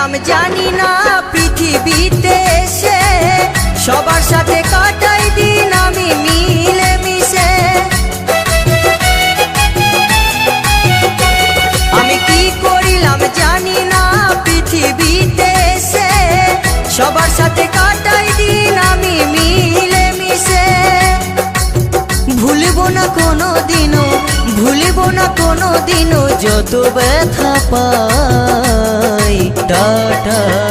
করিলাম জানি না পৃথিবীতে এসে সবার সাথে কাটাই দিন আমি মিলে মিশে। আমি কি করিলাম জানি না পৃথিবীতে এসে সবার সাথে কাটাই দিন আমি মিলে মিশে। ভুলবো না কোনো দিনও, ভুলবো না কোনো দিনও যত ব্যথা পাই। টাটা।